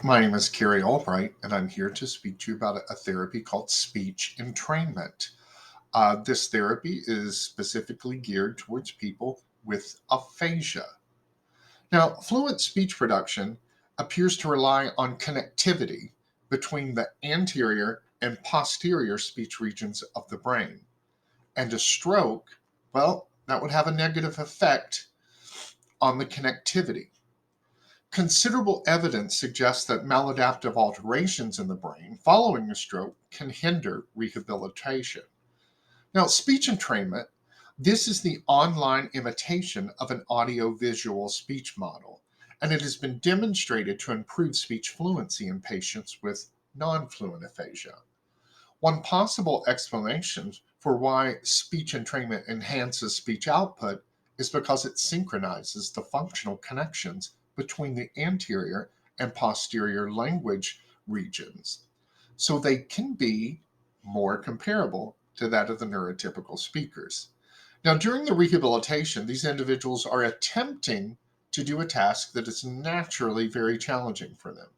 My name is Carrie Albright, and I'm here to speak to you about a therapy called speech entrainment. This therapy is specifically geared towards people with aphasia. Now, fluent speech production appears to rely on connectivity between the anterior and posterior speech regions of the brain. And a stroke, well, that would have a negative effect on the connectivity. Considerable evidence suggests that maladaptive alterations in the brain following a stroke can hinder rehabilitation. Now, speech entrainment, this is the online imitation of an audio-visual speech model, and it has been demonstrated to improve speech fluency in patients with non-fluent aphasia. One possible explanation for why speech entrainment enhances speech output is because it synchronizes the functional connections between the anterior and posterior language regions, so they can be more comparable to that of the neurotypical speakers. Now, during the rehabilitation, these individuals are attempting to do a task that is naturally very challenging for them.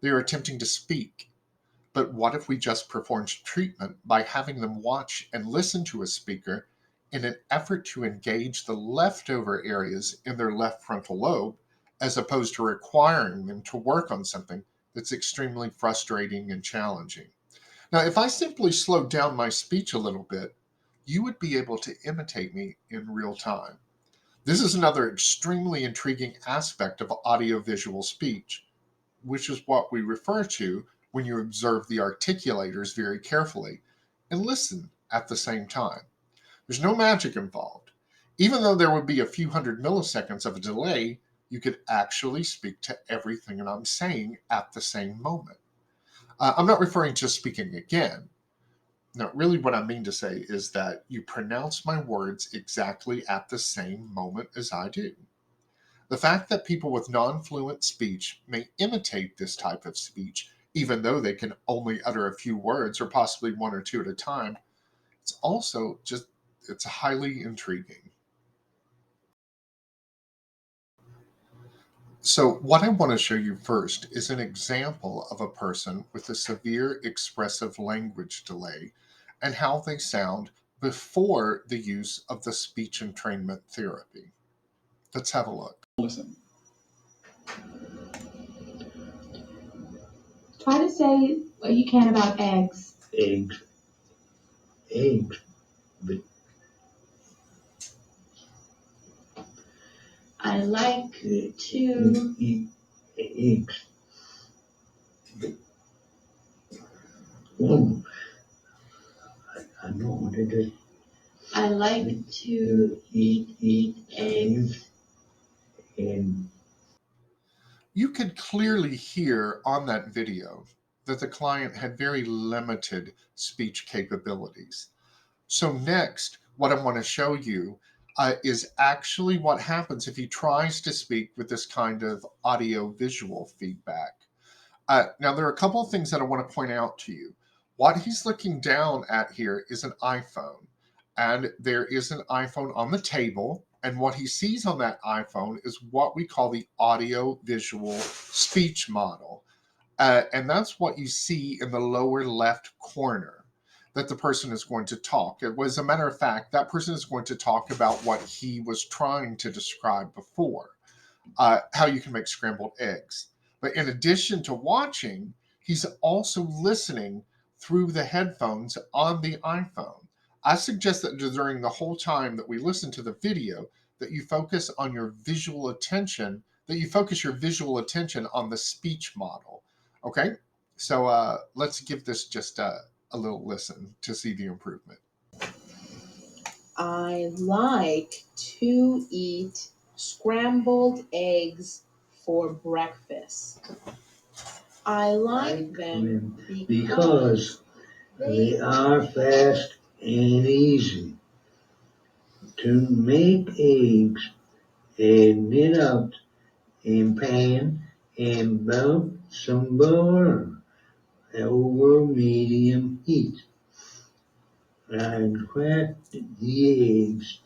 They are attempting to speak. But what if we just performed treatment by having them watch and listen to a speaker in an effort to engage the leftover areas in their left frontal lobe, as opposed to requiring them to work on something that's extremely frustrating and challenging? Now, if I simply slowed down my speech a little bit, you would be able to imitate me in real time. This is another extremely intriguing aspect of audiovisual speech, which is what we refer to when you observe the articulators very carefully and listen at the same time. There's no magic involved. Even though there would be a few hundred milliseconds of a delay, you could actually speak to everything that I'm saying at the same moment. I'm not referring to speaking again. No, really what I mean to say is that you pronounce my words exactly at the same moment as I do. The fact that people with non-fluent speech may imitate this type of speech, even though they can only utter a few words or possibly one or two at a time, it's highly intriguing. So what I want to show you first is an example of a person with a severe expressive language delay and how they sound before the use of the speech entrainment therapy. Let's have a look. Listen. Try to say what you can about eggs. Eggs. Eggs. But I like to to. eat eggs. Oh, I know what it is. I like to eat eggs. And You could clearly hear on that video that the client had very limited speech capabilities. So next, what I want to show you is actually what happens if he tries to speak with this kind of audio-visual feedback. Now, there are a couple of things that I want to point out to you. What he's looking down at here is an iPhone, and there is an iPhone on the table, and what he sees on that iPhone is what we call the audio-visual speech model. And that's what you see in the lower left corner, that the person is going to talk. It was, a matter of fact, that person is going to talk about what he was trying to describe before, how you can make scrambled eggs. But in addition to watching, he's also listening through the headphones on the iPhone. I suggest that during the whole time that we listen to the video, that you focus on your visual attention, that you focus your visual attention on the speech model. Okay, so let's give this just a little listen to see the improvement. I like to eat scrambled eggs for breakfast. I like them because they are fast and easy to make eggs and knit out in pan and melt some butter over medium heat. And crack the eggs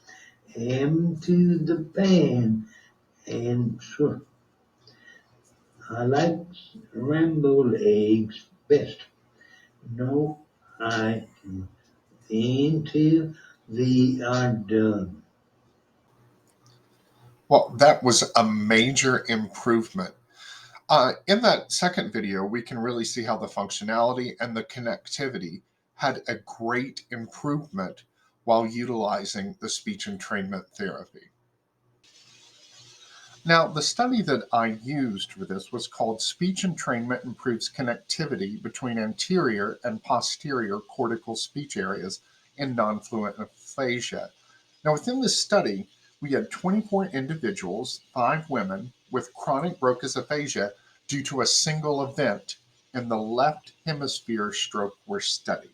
into the pan and I like scrambled eggs best. No, I until they are done. Well, that was a major improvement. In that second video, we can really see how the functionality and the connectivity had a great improvement while utilizing the speech entrainment therapy. Now, the study that I used for this was called Speech Entrainment Improves Connectivity Between Anterior and Posterior Cortical Speech Areas in Non-Fluent Aphasia. Now, within this study, we had 24 individuals, 5 women, with chronic Broca's aphasia due to a single event in the left hemisphere stroke were studied.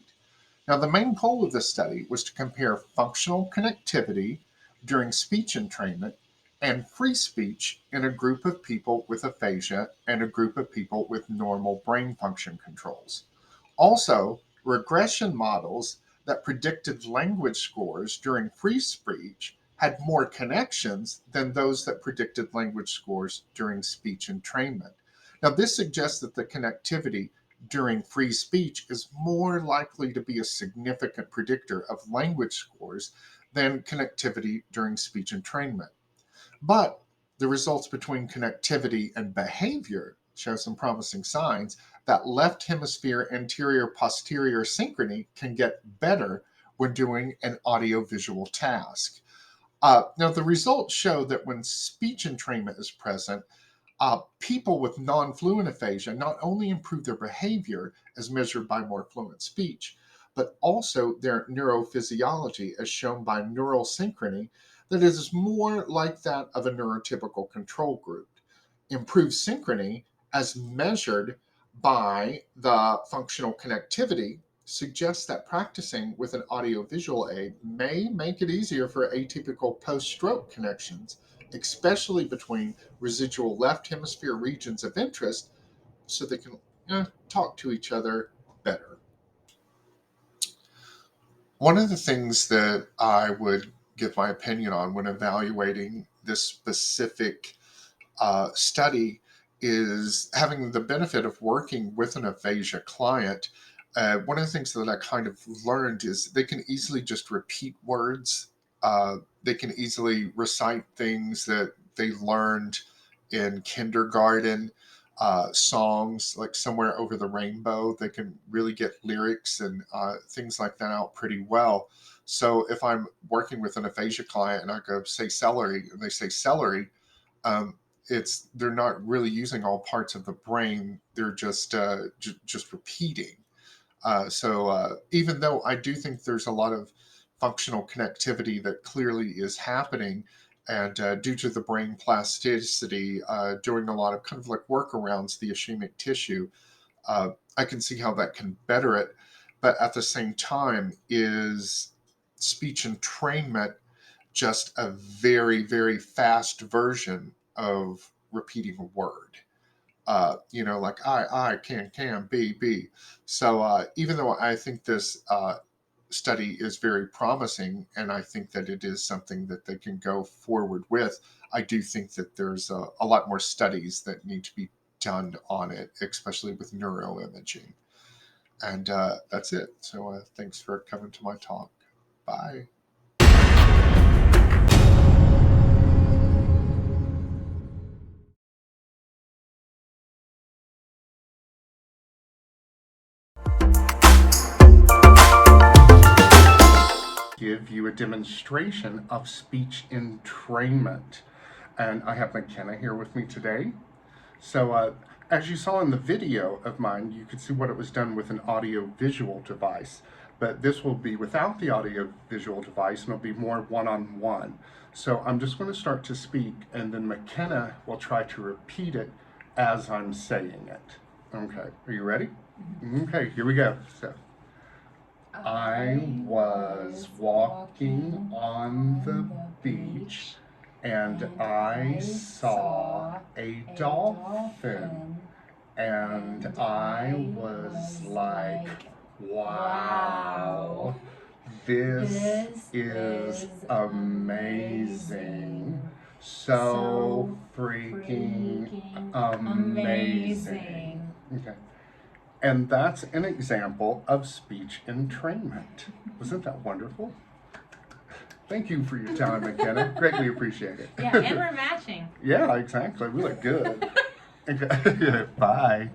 Now, the main goal of this study was to compare functional connectivity during speech entrainment and free speech in a group of people with aphasia and a group of people with normal brain function controls. Also, regression models that predicted language scores during free speech had more connections than those that predicted language scores during speech entrainment. Now, this suggests that the connectivity during free speech is more likely to be a significant predictor of language scores than connectivity during speech entrainment. But the results between connectivity and behavior show some promising signs that left hemisphere anterior posterior synchrony can get better when doing an audiovisual task. Now, the results show that when speech entrainment is present, people with non-fluent aphasia not only improve their behavior as measured by more fluent speech, but also their neurophysiology as shown by neural synchrony that is more like that of a neurotypical control group. Improved synchrony as measured by the functional connectivity suggests that practicing with an audiovisual aid may make it easier for atypical post-stroke connections, especially between residual left hemisphere regions of interest, so they can talk to each other better. One of the things that I would give my opinion on when evaluating this specific study is having the benefit of working with an aphasia client. One of the things that I kind of learned is they can easily just repeat words. They can easily recite things that they learned in kindergarten, songs like Somewhere Over the Rainbow. They can really get lyrics and things like that out pretty well. So if I'm working with an aphasia client and I go say celery and they say celery, um, they're not really using all parts of the brain. They're just repeating. So even though I do think there's a lot of functional connectivity that clearly is happening, and due to the brain plasticity, doing a lot of kind of like workarounds the ischemic tissue, I can see how that can better it. But at the same time, is speech entrainment just a very, very fast version of repeating a word? Like I, can, be. So even though I think this study is very promising, and I think that it is something that they can go forward with, I do think that there's a lot more studies that need to be done on it, especially with neuroimaging. And that's it. So thanks for coming to my talk. Bye. Give you a demonstration of speech entrainment. And I have McKenna here with me today. So as you saw in the video of mine, you could see what it was done with an audio-visual device. But this will be without the audio-visual device, and it'll be more one-on-one. So I'm just going to start to speak, and then McKenna will try to repeat it as I'm saying it. Okay, are you ready? Okay, here we go. So, I was walking on the beach and I saw a dolphin and I was like, wow, this is amazing. So freaking amazing. Okay. And that's an example of speech entrainment. Wasn't that wonderful? Thank you for your time, McKenna. Greatly appreciate it. Yeah, and we're matching. Yeah, exactly. We look good. Okay. Bye.